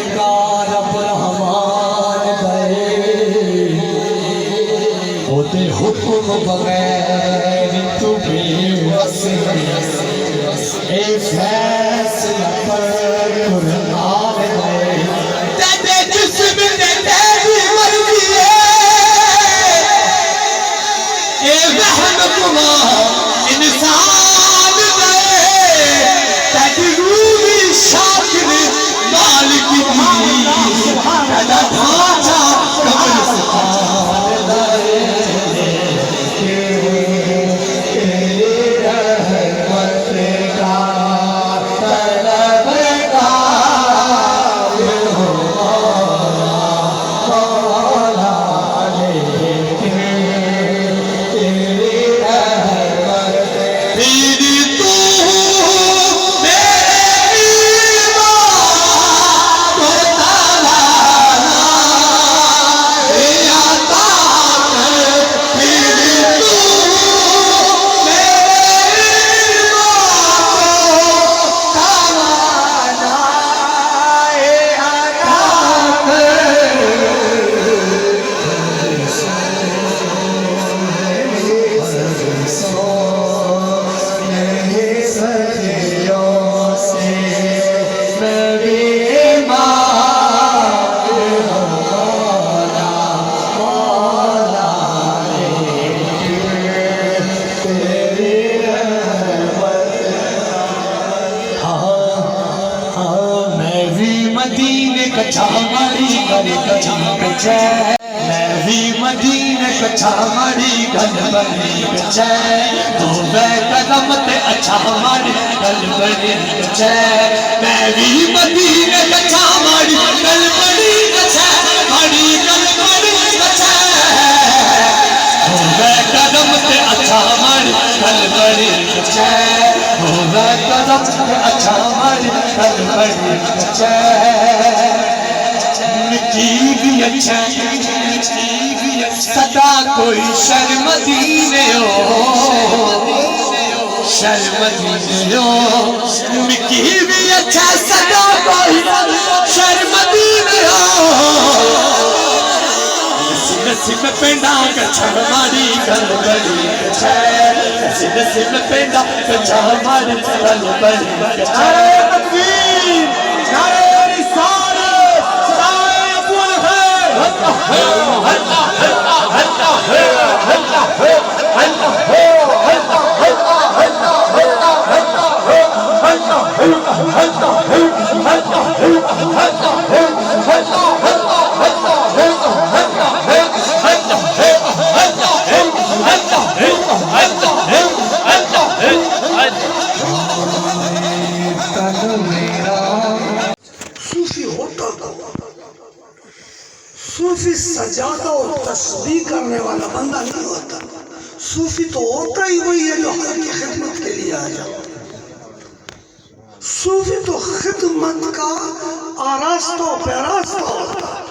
परवरदिगार रहमान गए होते हुक्म बगैर तू बेबस ए फैसला पर कुर्बान गए तेरे जिस्म ने तेरी मर्जी ए रहम कुमा इंसान गए तेरी रूह शाकिर मालिक की तेरा ढांचा कब्रिस्तान गए मदीने कच्छा मारी कर कच्छा मैं भी मदीने कच्छा मारी गल बनी कच्छा तो मैं कदम ते अच्छा मारी गल बनी कच्छा मैं भी मदीने कच्छा मारी गल बनी कच्छा मारी गल बनी कच्छा तो मैं कदम ते अच्छा मारी गल बनी कच्छा तो मैं कदम ते अच्छा मारी गल बनी कच्छा अच्छा सदा कोई शर्मदीने हो शर्मदीने हो मिकी भी अच्छा सदा कोई शर्मदीने हो नसीब पेंडा कच्छा मारी गल बड़ी कच्छा नसीब पेंडा कच्छा मारी गल बड़ी कच्छा तकबीर नारे सूफी सजादा और तस्बीह करने वाला बंदा नहीं होता। सूफी तो होता ही वही है जो हक की खिदमत के लिए आ जाता। सूफी तो खिदमत का आरास्ता पैरास्ता होता है,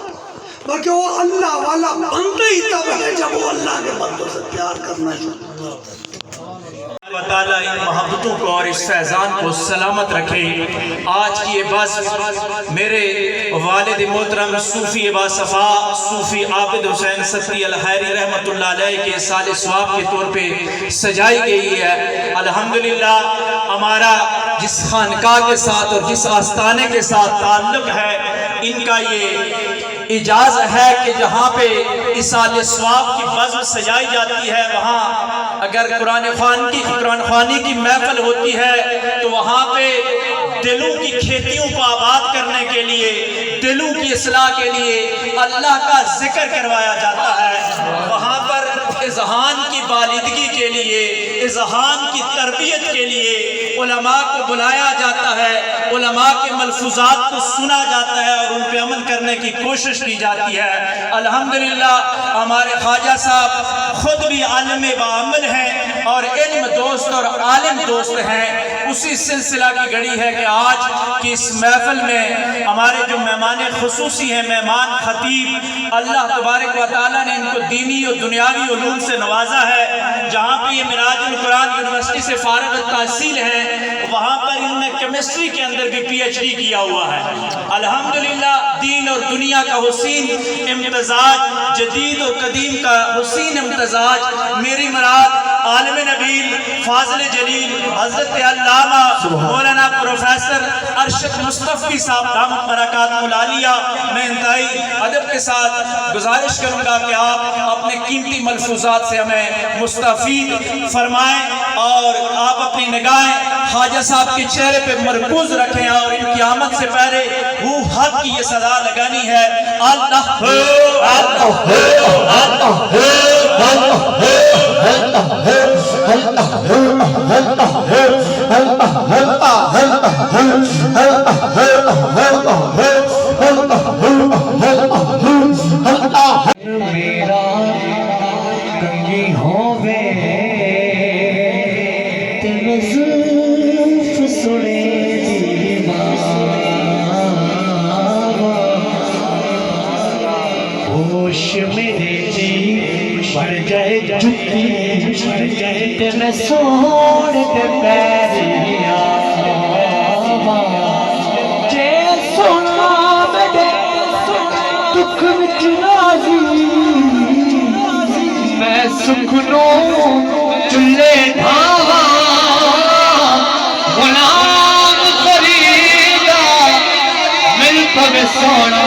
बाकी वो अल्लाह वाला बंदा ही तब है जब वो अल्लाह के बंदों से प्यार करना शुरू करता है। ताला इन मोहब्बतों को और इस फैज़ान को सलामत रखे। आज की ये बस मेरे वालिद मोहतरम सूफ़ी बासफ़ा सूफ़ी आबिद हुसैन सत्ती अल-हैरी रहमतुल्लाह अलैह के साले सवाब के तौर पे सजाई गई है। अल्हम्दुलिल्लाह हमारा जिस खानका के साथ और जिस आस्ताने के साथ ताल्लुक़ है, इनका ये इजाज़ है कि जहाँ पे इस साले सवाब की बज़्म सजाई जाती है, वहाँ अगर कुरान ख़वानी की महफिल होती है तो वहाँ पे दिलों की खेतियों को आबाद करने के लिए, दिलों की इस्लाह के लिए अल्लाह का जिक्र करवाया जाता है। वहाँ पर इज़हान की बालिदगी के लिए, इज़हान की तरबियत के लिए उलमा को बुलाया जाता है, उलमा के मलफूज़ात को सुना जाता है और उन पे अमल करने की कोशिश की जाती है। अल्हम्दुलिल्लाह हमारे ख्वाजा साहब खुद भी आलिम बाअमल हैं, और इल्म दोस्त और आलिम दोस्त हैं। उसी सिलसिला की घड़ी है कि आज की इस महफिल में हमारे जो मेहमान खुसूसी हैं, मेहमान खतीब, अल्लाह तबारक व तआला ने इनको दीनी और दुनियावी उलूम से नवाजा है। जहाँ पे ये मिराजुल कुरान यूनिवर्सिटी से फारिग तहसील है, वहाँ पर इन्होंने केमिस्ट्री के अंदर भी PhD किया हुआ है। अल्हम्दुलिल्लाह, दीन और दुनिया का हुसीन इम्तजाज, जदीद और कदीम का हुसीन इम्तजाज, मेरी मुराद आलिम नबील फाजिल जलील हजरत अल्लामा मौलाना प्रोफेसर अरशद मुस्तफ़ी साहब दामत बरकातुहुल आलिया। मैं इंतहाई अदब के साथ गुजारिश करूँगा कि आप अपने कीमती मलफूजात से हमें मुस्तफ़ीद फरमाएँ और आप अपनी निगाहें ख्वाजा साहब के चेहरे पे मरकूज रखें और इनकी आमद से पहले वो हक की ये सदा लगानी है, अल्लाह मेरा कंगी होवे तेरे जुल्फ सुने होश मेरे जी बढ़ जाए जुत्ती बढ़ जाए ते मैं सोने के पैरिया जे सोना मेरे दुख विच राजी मैं सुख नो चुल्ले ढावा गुलाम करीदा मिल पवे सोना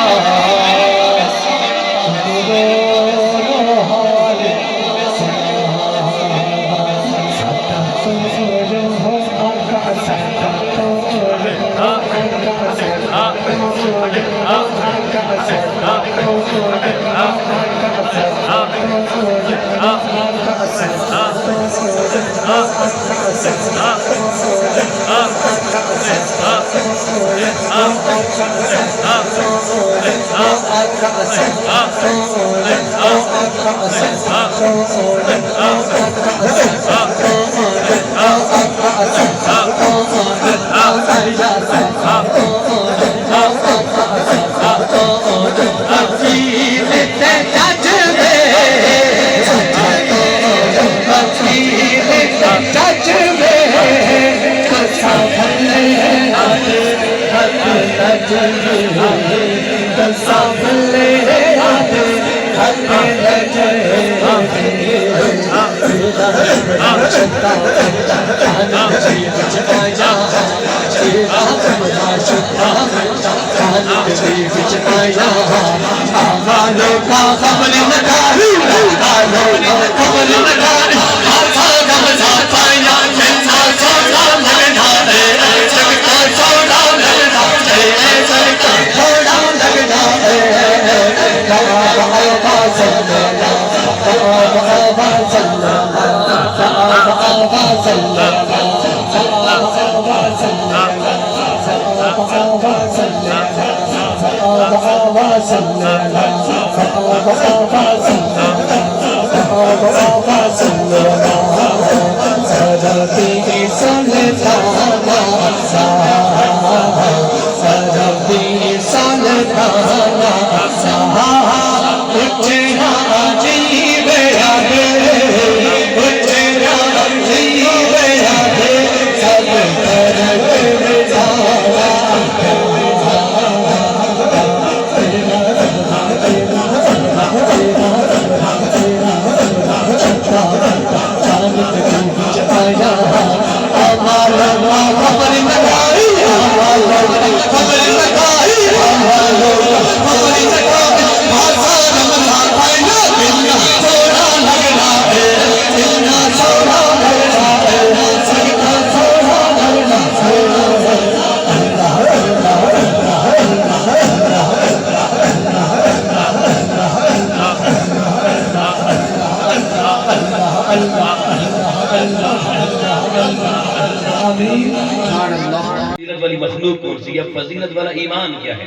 फजीलत वाली मखलूक कौन सी है, फजीलत वाला ईमान क्या है?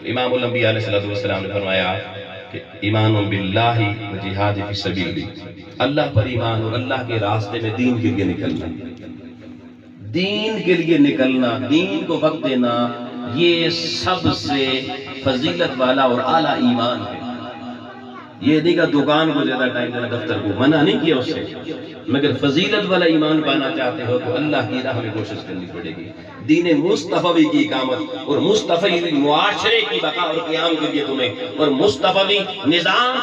तो इमामुल अंबिया अलैहिस्सलातु वस्सलाम ने फरमाया कि ईमान बिल्लाहि व जिहाद फी सबीली, अल्लाह पर ईमान और अल्लाह के रास्ते में दीन के लिए निकलना, दीन के लिए निकलना, दीन को वक्त देना, ये सबसे फजीलत वाला और आला ईमान है। ये नहीं का दुकान को ज्यादा टाइम देना, दफ्तर को मना नहीं किया उससे, मगर फजीलत वाला ईमान पाना चाहते हो तो अल्लाह की राह में कोशिश करनी पड़ेगी। दीन मुस्तफवी की इकामत और मुस्तफवी मुआशरे की बका और क़याम के लिए तुम्हें और मुस्तफवी निज़ाम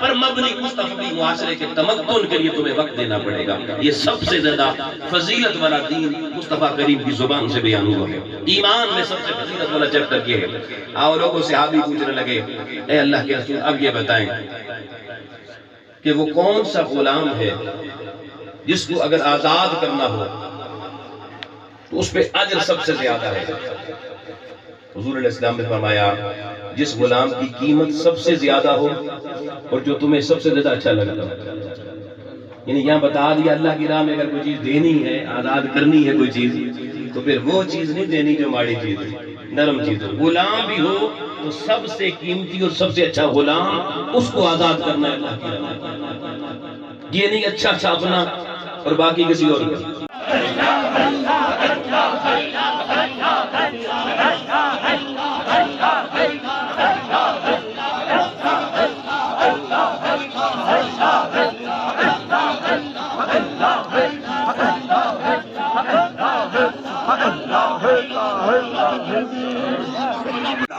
पर मबनी मुस्तफवी मुआशरे के तमक्कुन के लिए तुम्हें वक्त देना पड़ेगा। ये सबसे ज्यादा फजीलत वाला दीन मुस्तफा करीम की जुबान से बयान हुआ है। ईमान में सबसे फजीलत वाला चैप्टर ये है। और लोगों से सहाबी पूछने लगे, ए अल्लाह के रसूल अब ये बताएं कि वो कौन सा गुलाम है जिसको अगर आजाद करना हो तो उस पे अजर सबसे ज्यादा है। हुजूर अलैहिस्सलाम ने फरमाया, जिस गुलाम की कीमत सबसे ज्यादा हो और जो तुम्हें सबसे ज्यादा अच्छा लगता हो। यानी यहाँ बता दिया अल्लाह की राह में अगर कोई चीज देनी है, आजाद करनी है कोई चीज, तो फिर वो चीज नहीं देनी जो माड़ी चीज है, नरम चीज हो। गुलाम भी हो तो सबसे कीमती और सबसे अच्छा गुलाम उसको आजाद करना है अल्लाह की राह में। ये नहीं अच्छा अच्छा अपना और बाकी किसी और का।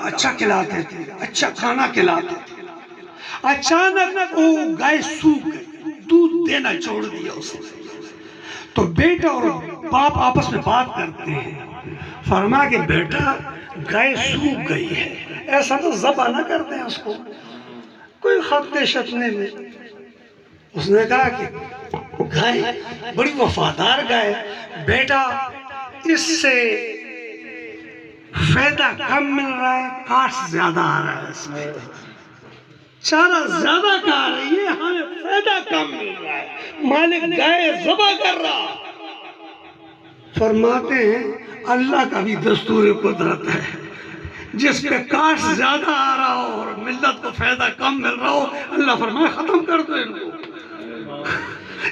अच्छा खिलाते थे, अच्छा खाना खिलाते थे। अचानक वो गाय सूख गई, दूध देना छोड़ दिया उसने। तो बेटा और बाप आपस में बात करते हैं, फरमा के बेटा गाय सूख गई है, ऐसा तो ज़बह ना करते हैं उसको, कोई खतने शतने में। उसने कहा कि गाय बड़ी वफादार गाय, बेटा इससे फायदा कम मिल रहा है, कास्ट ज्यादा आ रहा है, इसमें चारा ज्यादा खा रही है, हमें फायदा कम मिल रहा है, मालिक गाय ज़बह कर रहा। फरमाते हैं अल्लाह का भी दस्तूर कुदरत है, जिस पे कास्ट ज्यादा आ रहा हो और मिल्लत को फायदा कम मिल रहा हो, अल्लाह फरमाए खत्म कर दो इनको,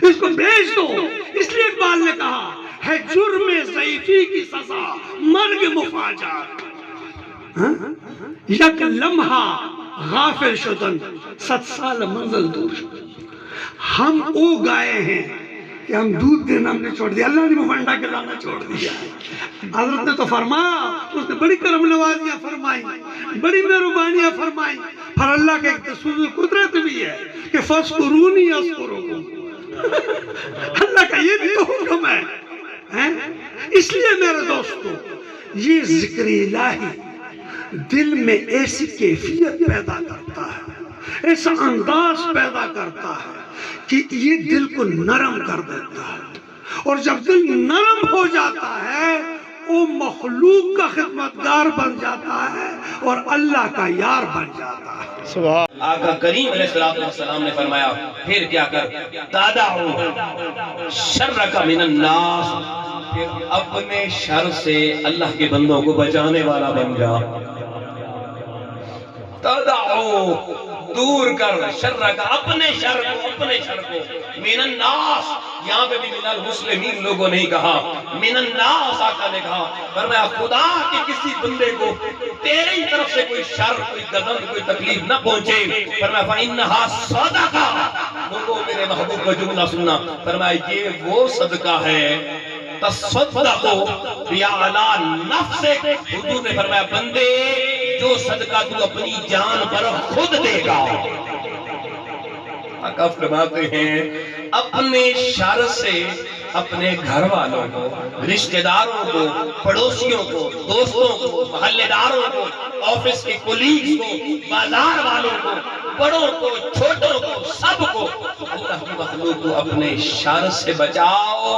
इसको बेच दो। इसलिए इकबाल ने कहा है जुर्मे ज़ईफ़ी की सजा मर्ग मुफाजात, यक लम्हा गाफिल शुदन 7 साल मंजिल दूर। हम वो गाय हैं कि हम दूध देना हमने छोड़ दिया, अल्लाह ने मुफंडा खिलाना छोड़ दिया। हजरत ने तो फरमाया, उसने बड़ी करम नवाजियां फरमाई, बड़ी मेहरबानियां फरमाई। पर अल्लाह के एक दस्तूर कुदरत भी है कि फस्कुरूनी अस्कुरुकुम, अल्लाह का ये भी तो हुक्म है। इसलिए मेरे दोस्तों, ये जिक्र इलाही दिल में ऐसी कैफियत पैदा करता है, ऐसा अंदाज पैदा करता है कि ये दिल को नरम कर देता है। और जब दिल नरम हो जाता है, वो मखलूक का खिदमतगार बन जाता है और अल्लाह का यार बन जाता है। आका करीम अलैहिस्सलाम ने फरमाया, फिर क्या कर, तादाउ शर्र का मिनन नास, फिर अपने शर से अल्लाह के बंदों को बचाने वाला बन जा। तादाउ दूर कर, शर्र का अपने शर को, मिनन नास, यहाँ पे भी मिनल मुस्लिमीन लोगों ने कहा, मिनन नास आका ने कहा। फरमाया खुदा के किसी बंदे को तेरी तरफ से कोई शर, कोई गजब, कोई तकलीफ न पहुंचे। फरमाया फइन्नहा सदका, लोगों मेरे महबूब का जुमला सुनना। फरमाया ये वो सदका है, तसद्दक़ो बिअला नफ्सिक, हुजूर ने फरमाया बंदे जो सदका तू अपनी जान पर खुद देगा। आका फरमाते हैं अपने शर से अपने घर वालों को, रिश्तेदारों को, पड़ोसियों को, दोस्तों को, मोहल्लेदारों को, ऑफिस के कोलीग्स को, बाजार वालों को, बड़ों को, छोटों को, सबको अल्लाह की मखलूक को अपने शर से बचाओ।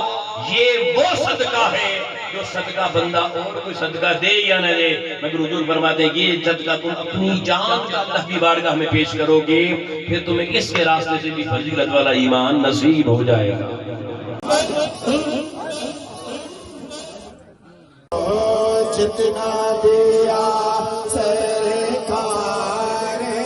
ये वो सदका है जो सदका बंदा और कोई सदका दे या न दे, मगर हुजूर फरमाते हैं ये सदका तुम अपनी जान का अल्लाह की बारगाह में पेश करोगे, फिर तुम्हें इसके रास्ते से भी फजीलत वाला ईमान नसीब हो जाएगा। जितना दिया सरकार ने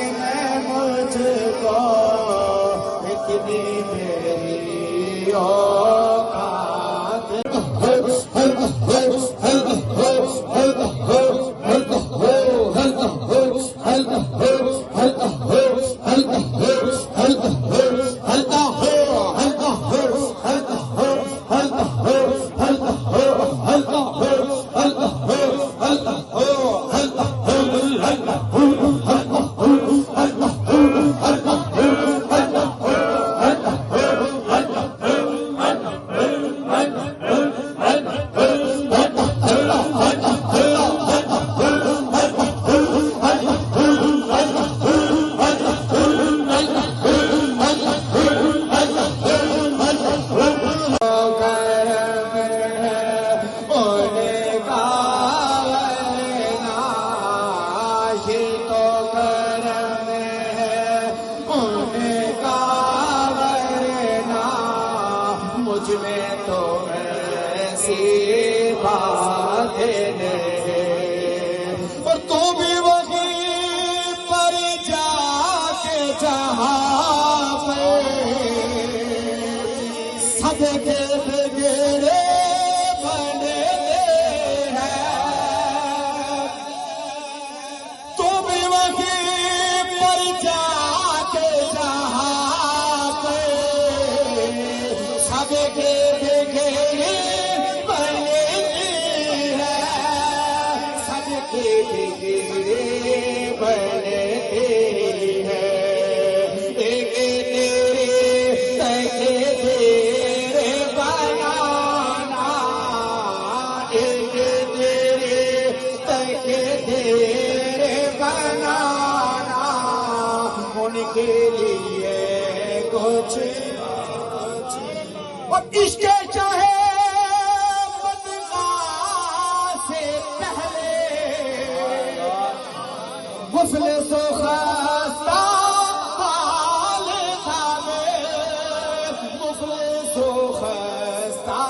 और तू भी वहीं पर जाके जहाँ पे सबके बिगड़े बने हैं, तू भी वहीं पर जाके जहाँ पे सबके बिगड़े बने बने हैं। एक तेरे बनाना, एक तेरे बनाना, उनके लिए कुछ और इसके चाहे से पहले गुस्ल सो खस्ता पाले थामे, गुस्ल सो खस्ता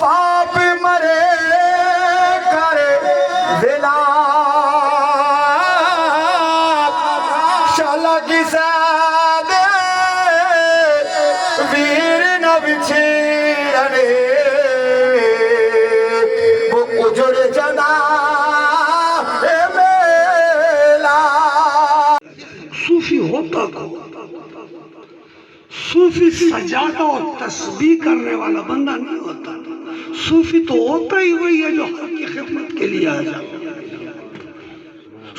बाप मरे करे विला शलग सादे वीर न बिछड़ने वो उजड़ जना मेला। सूफी होता था, सूफी सजादा और तस्बीह करने वाला बंदा नहीं होता। सूफी तो होता ही वही है जो हक की खिदमत के लिए आ जाता।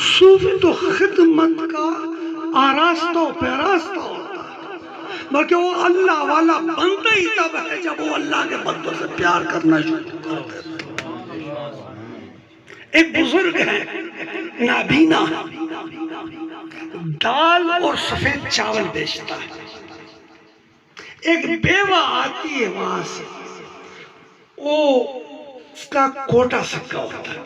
सूफी तो खिदमत का आरास्ता और पैरास्ता होता है, बल्कि वो अल्लाह वाला बंदा ही तब है जब वो अल्लाह के बंदों से प्यार करना शुरू कर देता। एक बुजुर्ग है नाबीना, दाल और सफेद चावल बेचता है। एक बेवा आती है वहां से, वो उसका कोटा सिक्का होता है,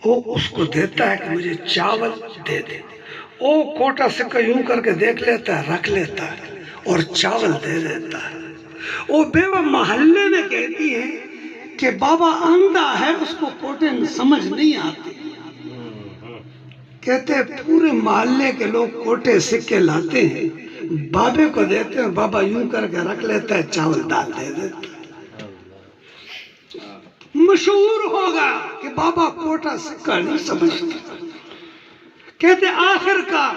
वो उसको देता है कि मुझे चावल दे दे। वो कोटा सिक्का यूं करके देख लेता है, रख लेता है और चावल दे देता है। वो बेवा मोहल्ले में कहती है कि बाबा अंधा है, उसको कोटे में समझ नहीं आती। कहते पूरे मोहल्ले के लोग कोटे सिक्के लाते हैं, बाबे को देते हैं, बाबा यूं करके रख लेता है, चावल दाल दे देता है। मशहूर होगा कि बाबा कोटा सिक्का नहीं समझते। कहते आखिरकार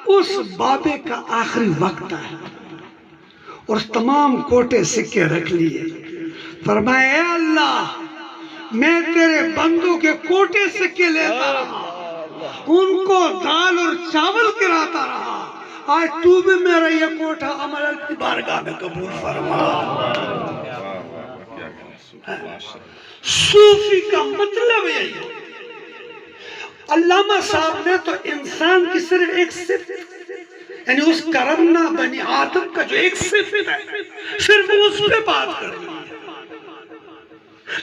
उस बाबे का आखिरी वक्त है और तमाम कोटे सिक्के रख लिए। फरमाया ए अल्लाह, मैं तेरे बंदों के कोटे सिक्के लेता रहा, उनको दाल और चावल गिराता रहा, आज तू भी मेरा ये कोठा अमल की बारगाह में कबूल फरमा। सूफी का मतलब यही है। अल्लामा साहब ने तो इंसान की सिर्फ एक सिफत, यानी उस करमना बनी आदम का जो एक सिफत है, सिर्फ उस पे बात कर दी।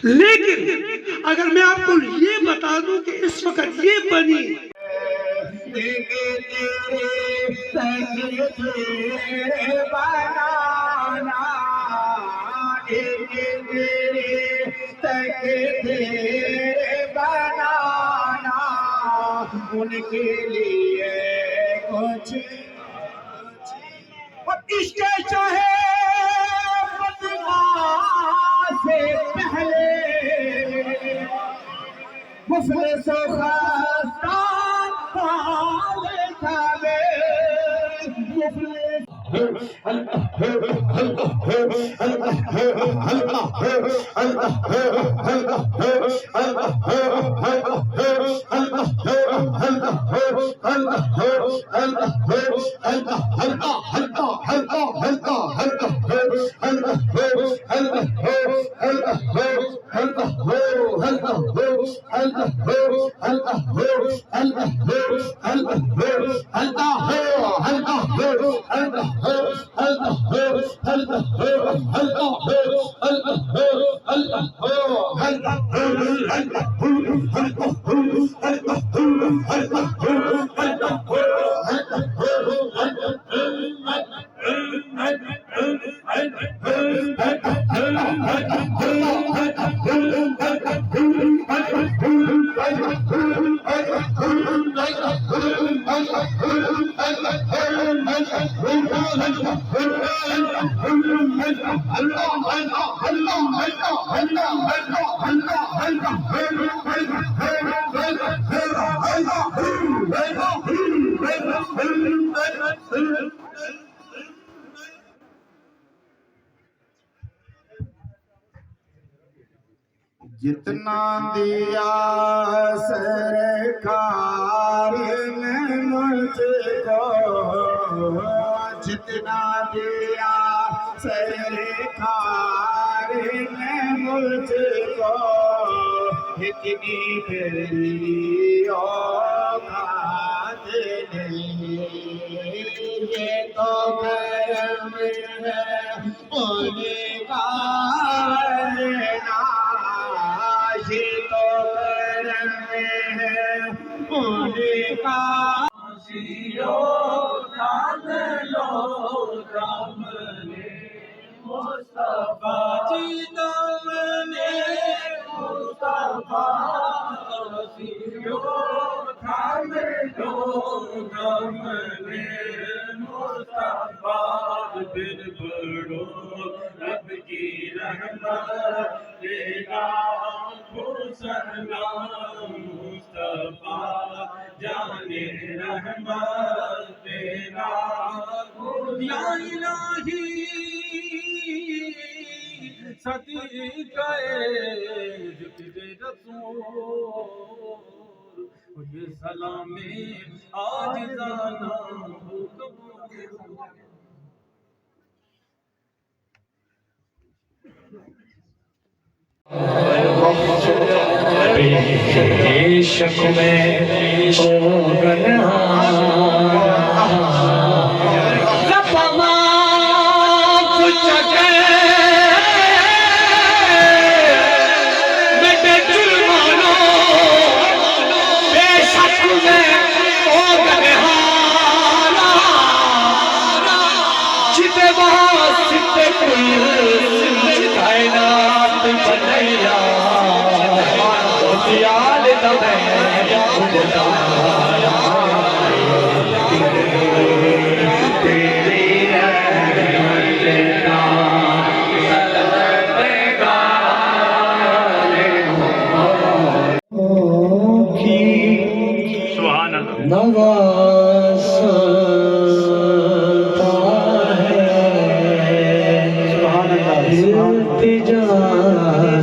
लेकिन अगर मैं आपको ये बता दूं कि इस वक्त ये बनी बनाना उनके लिए कुछ इसके चाहे से पहले मुफलिस खास्ता जितना दिया सरकार ने मुझको, जितना दिया सरकार ने मुझको, इतनी मेरी औकात नहीं। ये तो करम है उनका वरना, ये तो करम है उनका। मुस्तफा जी दामने मुस्तफा सियो थाम लो दामने मुस्तफा बिन पढ़ो रब की रहमत तेरा सलाम मुस्तफा जाने रहमत तेरा या इलाही सदीक़े ज़िक्र रसूल ये सलामे आजिज़ाना बेशक में ओ गना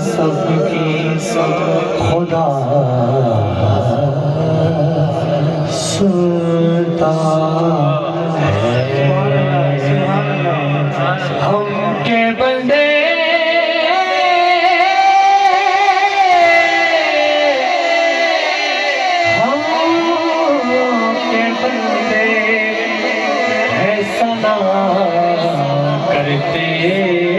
सबकी सब खुदा सुनता है। हम के बंदे हम के बंदे ऐसा ना करते हैं।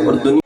और दुनिया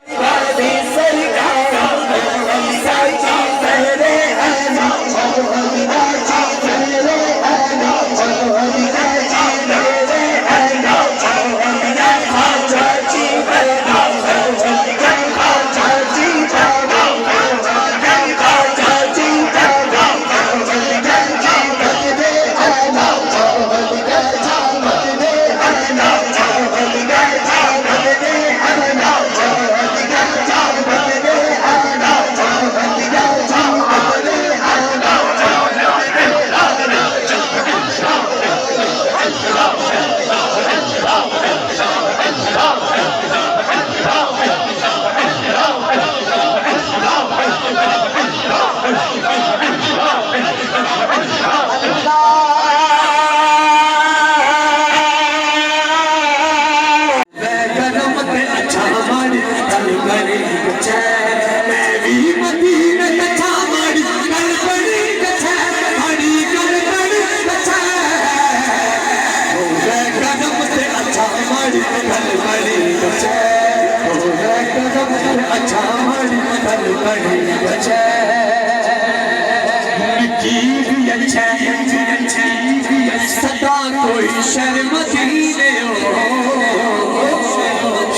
सदा कोई शर्म दीने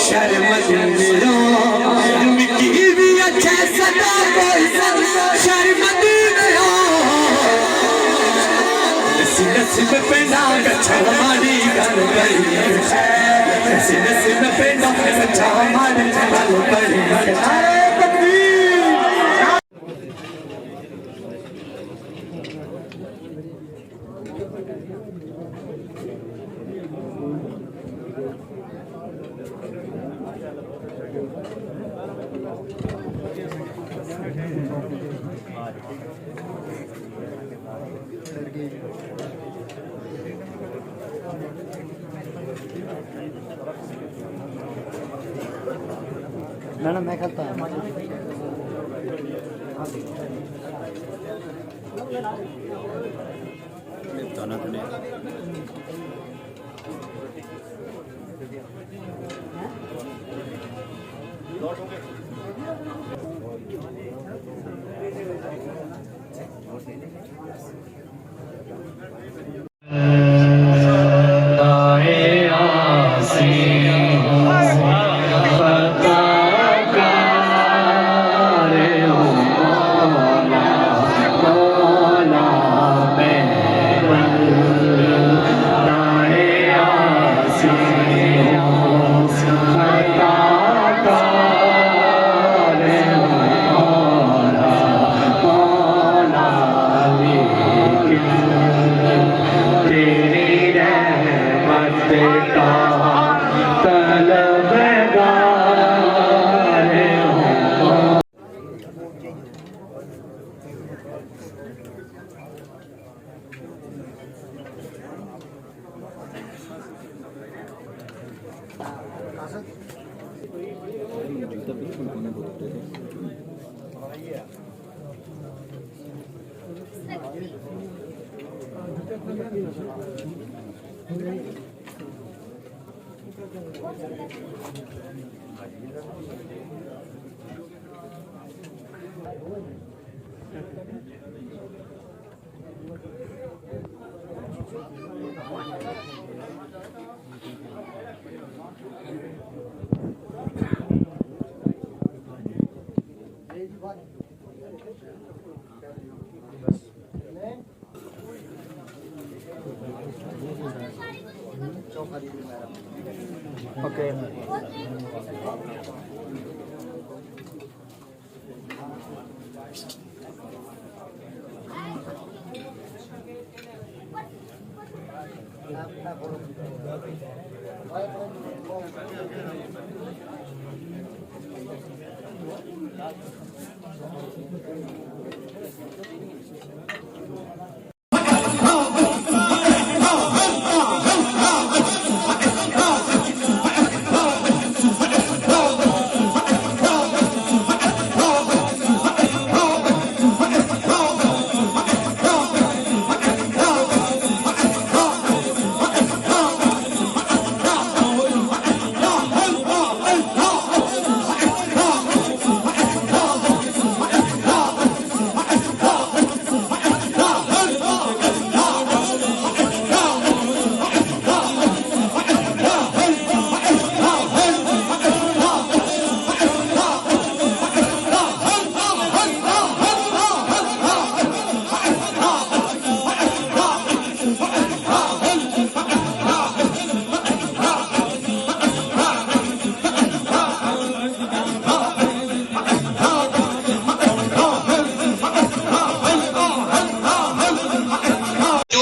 शर्म दीने मिकी भी अच्छा सदा कोई शर्म दीने नसीब पे ना गच्छा हमारी गल करी नसीब पे ना गच्छा हमारी गल करी ना मैं खाता हूँ Okay.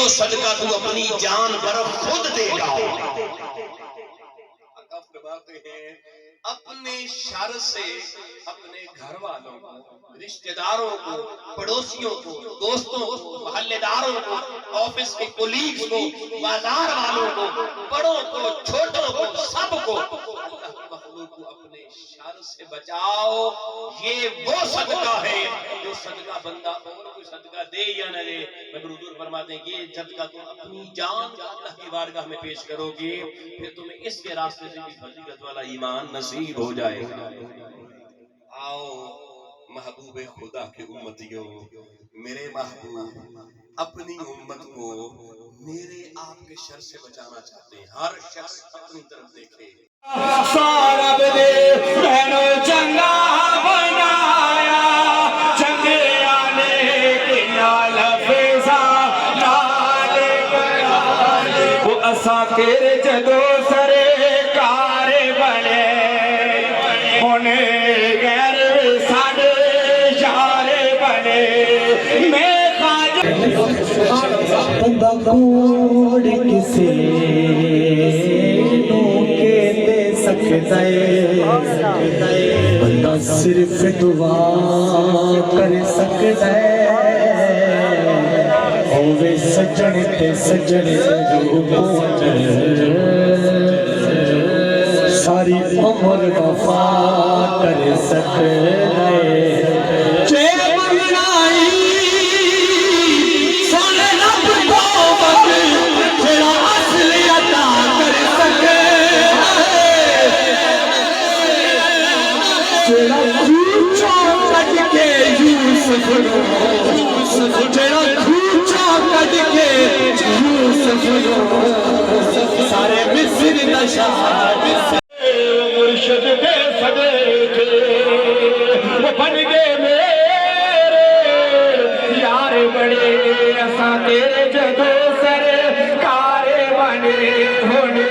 सदका तू अपनी जान पर खुद देगा। फरमाते हैं अपने शर से अपने घर वालों को, रिश्तेदारों को, पड़ोसियों को, दोस्तों को, मोहल्लेदारों को, ऑफिस के कोलीग्स को, बाजार वालों को, बड़ों को, छोटों को, सबको मखलूक को अपने शर से बचाओ। ये वो सदका है जो सदका बंदा और कोई सदका दे या न दे, मगर हुजूर फरमाते हैं ये सदका तुम अपनी जान अल्लाह की बारगाह में पेश करोगे, फिर तुम्हें इसके रास्ते से भी फजीलत वाला ईमान नसीब हो जाएगा। आओ महबूबे खुदा के उम्मतियों, मेरे महबूब अपनी उम्मत को मेरे आपके शर से बचाना चाहते हैं। हर शख्स अपनी तरफ देखे। सारब दे मैनू चंगा बनाया, चंगे आने की लफेजा नाले बनाले, वो असा तेरे जदों सरे कारे बने होने गैर साडे यारे बने। मैं बंदा कोड़ किसे सकता है, बंदा सिर्फ दुआ कर सकता है। होवे सजन ते सजन सारी उम्र वफा कर सकता है। सारे मिस्र नशा मुर्शद दे सदे वो बन गए मेरे यार बड़े, असा तेरे जदों सरे कारे बने होने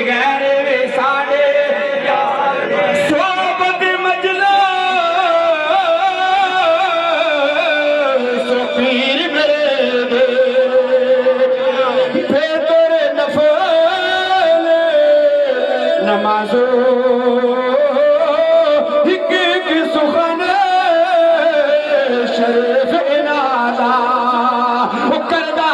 गैर वे साडे यार। सोबत मजला पीर मेरे बेतरे नफल नमाजो हिक हिक सुखन शरीफ इनादा करदा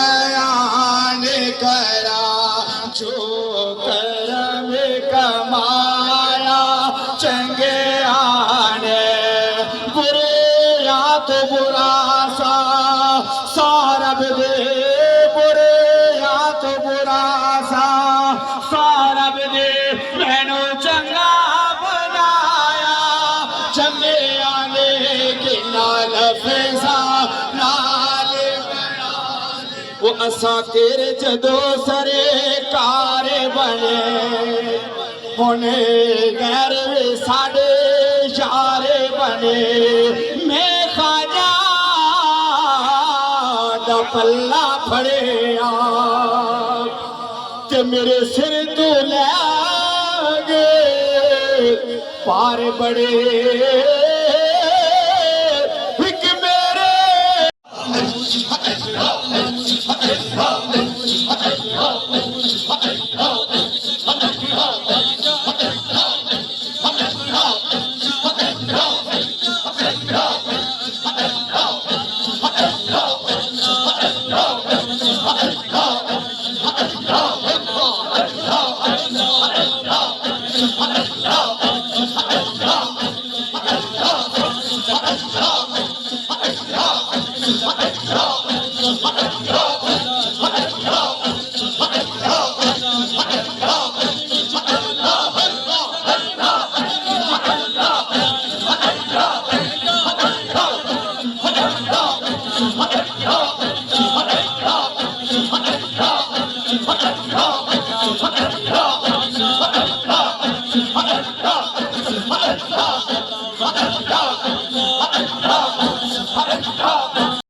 बयान करा जो करम कमाया चंगे आने बुरे या तो बुरा सा सौरभ दे बुरे या तो बुरा सा सौरभ दे मैनू चंगा बनाया चंगे आने के नाल फैसा नाल वो असा तेरे जदो सरे कारे बने होने गैर वे साडे यारे बने मैं खाजा दा पल्ला फड़िया ते मेरे सिर तो लैगे पार बड़े एक मेरे